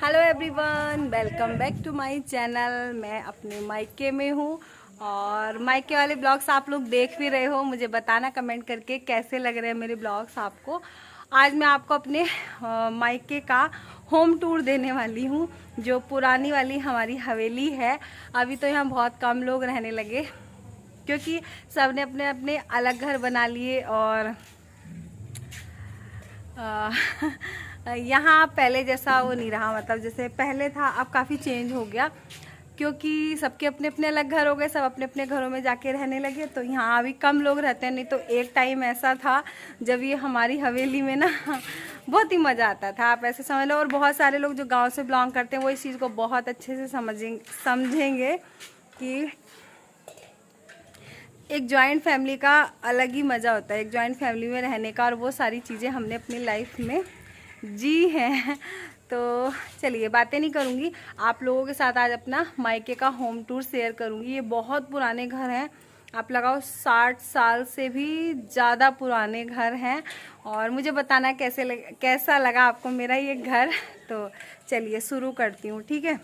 Hello everyone, welcome back to my channel. मैं अपने मायके में हूँ और मायके वाले ब्लॉग्स आप लोग देख भी रहे हो। मुझे बताना कमेंट करके कैसे लग रहे हैं मेरे ब्लॉग्स आपको। आज मैं आपको अपने मायके का होम टूर देने वाली हूँ, जो पुरानी वाली हमारी हवेली है। अभी तो यहाँ बहुत कम लोग रहने लगे क्योंकि सब ने अपने अपने अलग घर बना लिए और यहाँ पहले जैसा वो नहीं रहा। मतलब जैसे पहले था अब काफ़ी चेंज हो गया क्योंकि सबके अपने अपने अलग घर हो गए, सब अपने अपने घरों में जाके रहने लगे। तो यहाँ अभी कम लोग रहते हैं। नहीं तो एक टाइम ऐसा था जब ये हमारी हवेली में ना बहुत ही मज़ा आता था, आप ऐसे समझ लो। और बहुत सारे लोग जो गांव से बिलोंग करते हैं वो इस चीज़ को बहुत अच्छे से समझेंगे कि एक जॉइंट फैमिली का अलग ही मज़ा होता है, एक जॉइंट फैमिली में रहने का। और वो सारी चीज़ें हमने अपनी लाइफ में जी हैं। तो चलिए बातें नहीं करूँगी, आप लोगों के साथ आज अपना मायके का होम टूर शेयर करूँगी। ये बहुत पुराने घर हैं, आप लगाओ 60 साल से भी ज़्यादा पुराने घर हैं। और मुझे बताना कैसा लगा आपको मेरा ये घर। तो चलिए शुरू करती हूँ, ठीक है।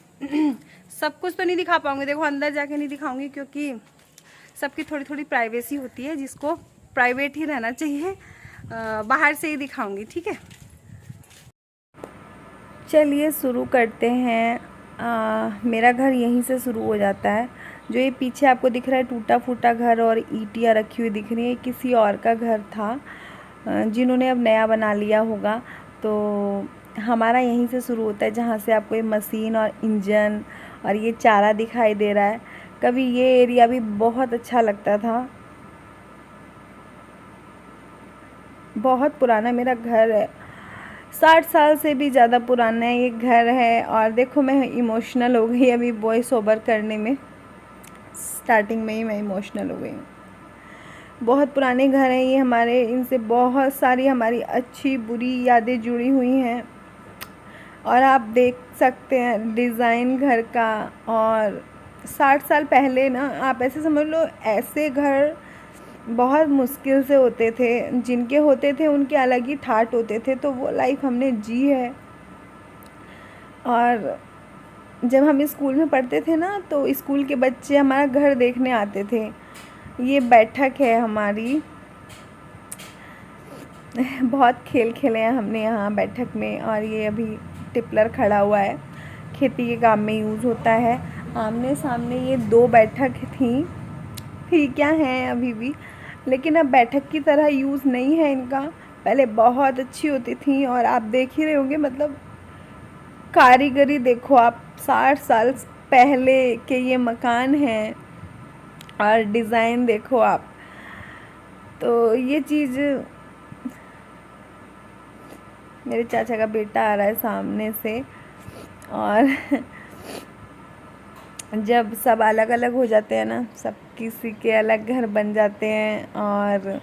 सब कुछ तो नहीं दिखा पाऊँगी, देखो अंदर जाके नहीं दिखाऊँगी क्योंकि सबकी थोड़ी थोड़ी प्राइवेसी होती है, जिसको प्राइवेट ही रहना चाहिए। बाहर से ही दिखाऊंगी, ठीक है। चलिए शुरू करते हैं। मेरा घर यहीं से शुरू हो जाता है। जो ये पीछे आपको दिख रहा है टूटा फूटा घर और ईंटियाँ रखी हुई दिख रही है, किसी और का घर था जिन्होंने अब नया बना लिया होगा। तो हमारा यहीं से शुरू होता है, जहाँ से आपको ये मशीन और इंजन और ये चारा दिखाई दे रहा है। कभी ये एरिया भी बहुत अच्छा लगता था। बहुत पुराना मेरा घर है, 60 साल से भी ज़्यादा पुराना ये घर है। और देखो मैं इमोशनल हो गई अभी वॉइस ओवर करने में, स्टार्टिंग में ही मैं इमोशनल हो गई हूँ। बहुत पुराने घर हैं ये हमारे, इनसे बहुत सारी हमारी अच्छी बुरी यादें जुड़ी हुई हैं। और आप देख सकते हैं डिज़ाइन घर का। और 60 साल पहले ना आप ऐसे समझ लो, ऐसे घर बहुत मुश्किल से होते थे। जिनके होते थे उनके अलग ही ठाट होते थे। तो वो लाइफ हमने जी है। और जब हम स्कूल में पढ़ते थे ना, तो स्कूल के बच्चे हमारा घर देखने आते थे। ये बैठक है हमारी, बहुत खेल खेले हैं हमने यहाँ बैठक में। और ये अभी टिपलर खड़ा हुआ है, खेती के काम में यूज़ होता है। आमने सामने ये 2 बैठक थी क्या हैं अभी भी, लेकिन अब बैठक की तरह यूज़ नहीं है इनका। पहले बहुत अच्छी होती थी। और आप देख ही रहे होंगे, मतलब कारीगरी देखो आप, 60 साल पहले के ये मकान हैं और डिज़ाइन देखो आप। तो ये चीज़, मेरे चाचा का बेटा आ रहा है सामने से। और जब सब अलग अलग हो जाते हैं ना, सब किसी के अलग घर बन जाते हैं और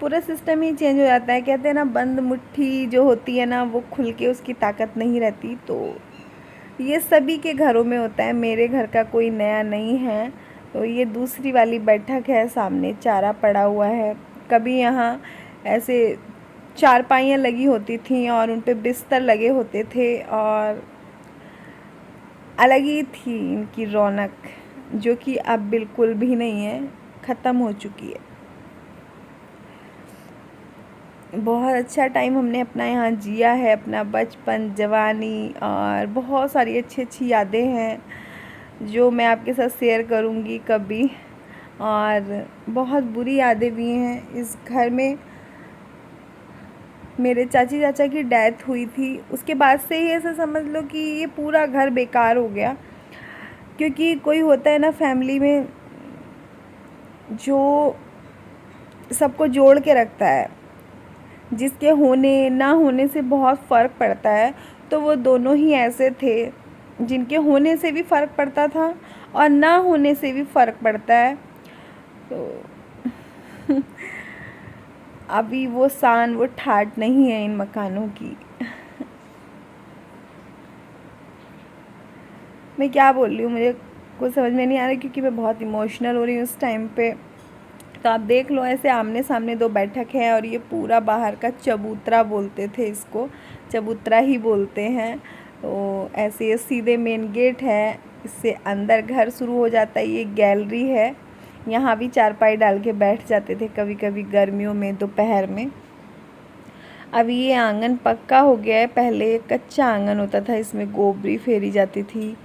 पूरा सिस्टम ही चेंज हो जाता है। कहते हैं ना, बंद मुट्ठी जो होती है ना, वो खुल के उसकी ताकत नहीं रहती। तो ये सभी के घरों में होता है, मेरे घर का कोई नया नहीं है। तो ये दूसरी वाली बैठक है, सामने चारा पड़ा हुआ है। कभी यहाँ ऐसे चारपाइयाँ लगी होती थी और उन पे बिस्तर लगे होते थे और अलग ही थी इनकी रौनक, जो कि अब बिल्कुल भी नहीं है, ख़त्म हो चुकी है। बहुत अच्छा टाइम हमने अपना यहाँ जिया है, अपना बचपन, जवानी और बहुत सारी अच्छी अच्छी यादें हैं जो मैं आपके साथ शेयर करूँगी कभी। और बहुत बुरी यादें भी हैं इस घर में। मेरे चाची चाचा की डेथ हुई थी, उसके बाद से ही ऐसा समझ लो कि ये पूरा घर बेकार हो गया। क्योंकि कोई होता है ना फैमिली में जो सबको जोड़ के रखता है, जिसके होने ना होने से बहुत फ़र्क पड़ता है। तो वो दोनों ही ऐसे थे जिनके होने से भी फ़र्क पड़ता था और ना होने से भी फ़र्क पड़ता है। तो अभी वो शान, वो ठाट नहीं है इन मकानों की। मैं क्या बोल रही हूँ, मुझे कुछ समझ में नहीं आ रहा क्योंकि मैं बहुत इमोशनल हो रही हूँ उस टाइम पे। तो आप देख लो, ऐसे आमने सामने 2 बैठक है और ये पूरा बाहर का चबूतरा बोलते थे इसको, चबूतरा ही बोलते हैं। तो ऐसे ये सीधे मेन गेट है, इससे अंदर घर शुरू हो जाता है। ये गैलरी है, यहाँ भी चारपाई डाल के बैठ जाते थे कभी कभी गर्मियों में दोपहर में। अभी ये आंगन पक्का हो गया है, पहले कच्चा आंगन होता था, इसमें गोबरी फेरी जाती थी।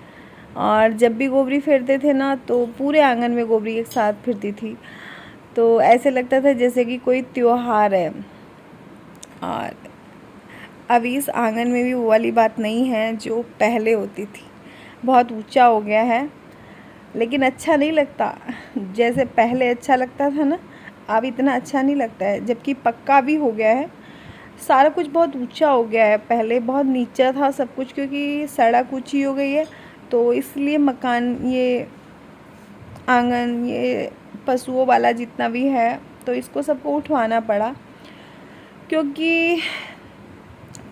और जब भी गोबरी फेरते थे ना तो पूरे आंगन में गोबरी एक साथ फिरती थी, तो ऐसे लगता था जैसे कि कोई त्योहार है। और अभी इस आंगन में भी वो वाली बात नहीं है जो पहले होती थी। बहुत ऊंचा हो गया है, लेकिन अच्छा नहीं लगता जैसे पहले अच्छा लगता था ना, अब इतना अच्छा नहीं लगता है। जबकि पक्का भी हो गया है, सारा कुछ बहुत ऊंचा हो गया है। पहले बहुत नीचा था सब कुछ, क्योंकि सड़क ऊंची हो गई है, तो इसलिए मकान, ये आंगन, ये पशुओं वाला जितना भी है, तो इसको सबको उठवाना पड़ा, क्योंकि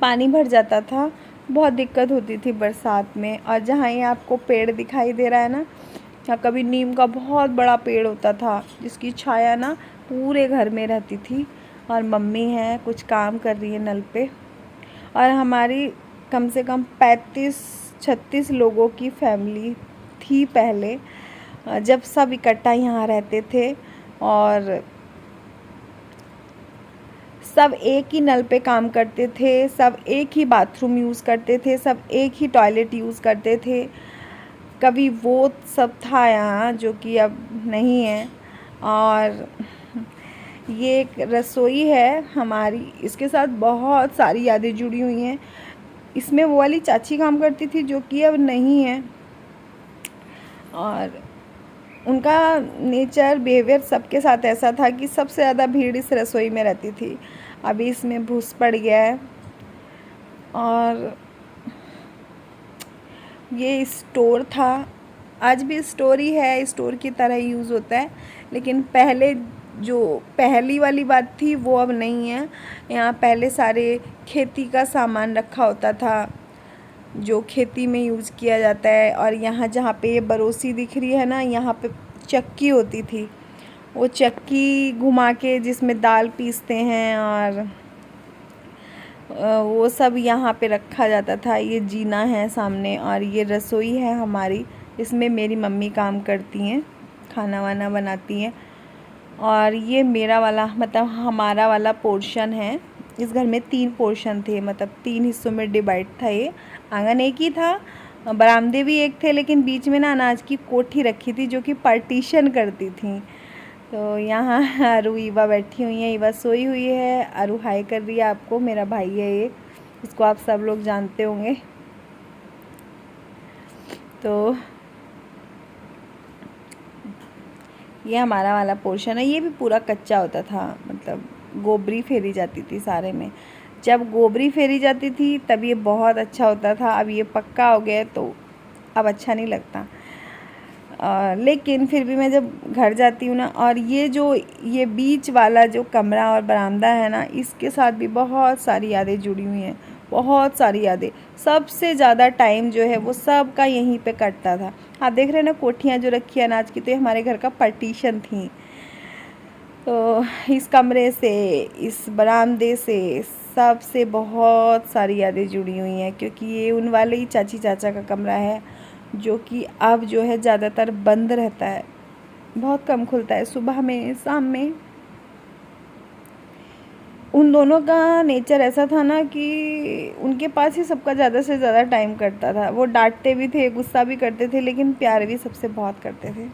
पानी भर जाता था, बहुत दिक्कत होती थी बरसात में। और जहाँ ये आपको पेड़ दिखाई दे रहा है ना, यहाँ कभी नीम का बहुत बड़ा पेड़ होता था, जिसकी छाया ना पूरे घर में रहती थी। और मम्मी है, कुछ काम कर रही है नल पे। और हमारी कम से कम 35-36 लोगों की फैमिली थी पहले, जब सब इकट्ठा यहाँ रहते थे। और सब एक ही नल पे काम करते थे, सब एक ही बाथरूम यूज़ करते थे, सब एक ही टॉयलेट यूज़ करते थे। कभी वो सब था यहाँ, जो कि अब नहीं है। और ये एक रसोई है हमारी, इसके साथ बहुत सारी यादें जुड़ी हुई हैं। इसमें वो वाली चाची काम करती थी जो कि अब नहीं है। और उनका नेचर, बिहेवियर सबके साथ ऐसा था कि सबसे ज़्यादा भीड़ इस रसोई में रहती थी। अभी इसमें भूस पड़ गया है। और ये स्टोर था, आज भी स्टोर ही है, स्टोर की तरह यूज़ होता है। लेकिन पहले जो पहली वाली बात थी वो अब नहीं है। यहाँ पहले सारे खेती का सामान रखा होता था, जो खेती में यूज़ किया जाता है। और यहाँ जहाँ पे ये बरोसी दिख रही है ना, यहाँ पे चक्की होती थी। वो चक्की घुमा के जिसमें दाल पीसते हैं, और वो सब यहाँ पे रखा जाता था। ये जीना है सामने, और ये रसोई है हमारी, इसमें मेरी मम्मी काम करती हैं, खाना वाना बनाती हैं। और ये मेरा वाला, मतलब हमारा वाला पोर्शन है। इस घर में 3 पोर्शन थे, मतलब 3 हिस्सों में डिवाइड था। ये आंगन एक ही था, बरामदे भी एक थे, लेकिन बीच में ना अनाज की कोठी रखी थी जो कि पार्टीशन करती थी। तो यहाँ अरु ईवा बैठी हुई है, ईवा सोई हुई है, अरु हाई कर रही है आपको। मेरा भाई है ये, इसको आप सब लोग जानते होंगे। तो ये हमारा वाला पोर्शन है। ये भी पूरा कच्चा होता था, मतलब गोबरी फेरी जाती थी सारे में। जब गोबरी फेरी जाती थी तब ये बहुत अच्छा होता था। अब ये पक्का हो गया तो अब अच्छा नहीं लगता। लेकिन फिर भी मैं जब घर जाती हूँ ना, और ये बीच वाला जो कमरा और बरामदा है ना, इसके साथ भी बहुत सारी यादें जुड़ी हुई हैं, बहुत सारी यादें। सबसे ज़्यादा टाइम जो है वो सब का यहीं पे कटता था। आप देख रहे हैं ना कोठियाँ जो रखी है अनाज की, तो ये हमारे घर का पार्टीशन थी। तो इस कमरे से, इस बरामदे से, सबसे बहुत सारी यादें जुड़ी हुई हैं, क्योंकि ये उन वाले ही चाची चाचा का कमरा है, जो कि अब जो है ज़्यादातर बंद रहता है, बहुत कम खुलता है, सुबह में, शाम में। उन दोनों का नेचर ऐसा था ना कि उनके पास ही सबका ज़्यादा से ज़्यादा टाइम कटता था। वो डांटते भी थे, गुस्सा भी करते थे, लेकिन प्यार भी सबसे बहुत करते थे।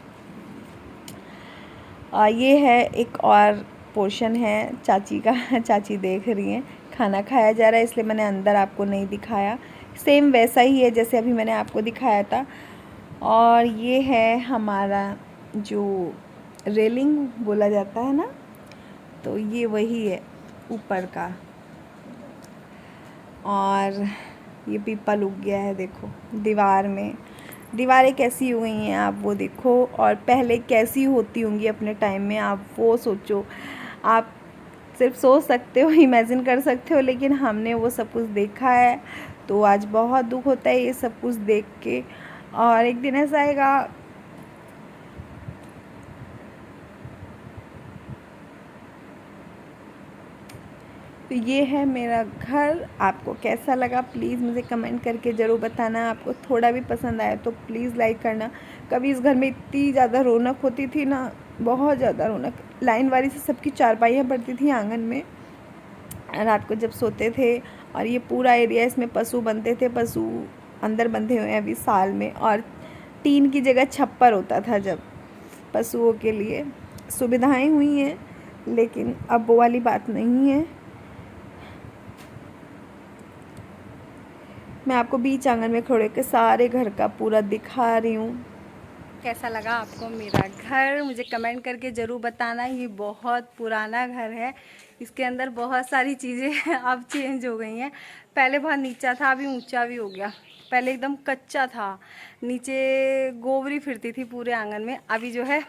ये है एक और पोर्शन है चाची का। चाची देख रही हैं, खाना खाया जा रहा है, इसलिए मैंने अंदर आपको नहीं दिखाया। सेम वैसा ही है जैसे अभी मैंने आपको दिखाया था। और ये है हमारा जो रेलिंग बोला जाता है ना, तो ये वही है ऊपर का। और ये पीपल उग गया है, देखो दीवार में। दीवारें कैसी हुई हैं आप वो देखो, और पहले कैसी होती होंगी अपने टाइम में, आप वो सोचो। आप सिर्फ सोच सकते हो, इमेजिन कर सकते हो, लेकिन हमने वो सब कुछ देखा है। तो आज बहुत दुख होता है ये सब कुछ देख के। और एक दिन ऐसा आएगा, तो ये है मेरा घर। आपको कैसा लगा प्लीज़ मुझे कमेंट करके ज़रूर बताना। आपको थोड़ा भी पसंद आया तो प्लीज़ लाइक करना। कभी इस घर में इतनी ज़्यादा रौनक होती थी ना, बहुत ज़्यादा रौनक। लाइन वारी से सबकी चारपाइयाँ पड़ती थी आंगन में रात को जब सोते थे। और ये पूरा एरिया, इसमें पशु बनते थे। पशु अंदर बंधे हुए हैं अभी साल में। और टीन की जगह छप्पर होता था जब पशुओं के लिए। सुविधाएं हुई हैं लेकिन अब वो वाली बात नहीं है। मैं आपको बीच आंगन में खड़े के सारे घर का पूरा दिखा रही हूँ। कैसा लगा आपको मेरा घर मुझे कमेंट करके ज़रूर बताना। ये बहुत पुराना घर है, इसके अंदर बहुत सारी चीज़ें अब चेंज हो गई हैं। पहले बहुत नीचा था, अभी ऊंचा भी हो गया। पहले एकदम कच्चा था, नीचे गोबरी फिरती थी पूरे आंगन में। अभी जो है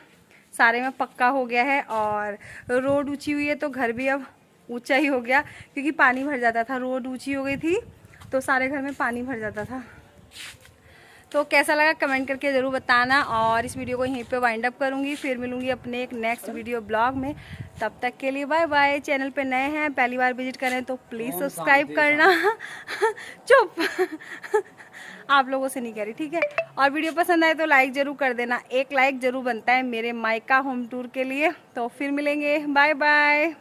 सारे में पक्का हो गया है और रोड ऊंची हुई है तो घर भी अब ऊंचा ही हो गया, क्योंकि पानी भर जाता था। रोड ऊंची हो गई थी तो सारे घर में पानी भर जाता था। तो कैसा लगा कमेंट करके ज़रूर बताना। और इस वीडियो को यहीं पे वाइंड अप करूँगी, फिर मिलूँगी अपने एक नेक्स्ट वीडियो ब्लॉग में। तब तक के लिए बाय बाय। चैनल पे नए हैं, पहली बार विजिट करें तो प्लीज़ सब्सक्राइब करना। चुप। आप लोगों से नहीं कह रही, ठीक है। और वीडियो पसंद आए तो लाइक ज़रूर कर देना, एक लाइक ज़रूर बनता है मेरे मायका होम टूर के लिए। तो फिर मिलेंगे, बाय बाय।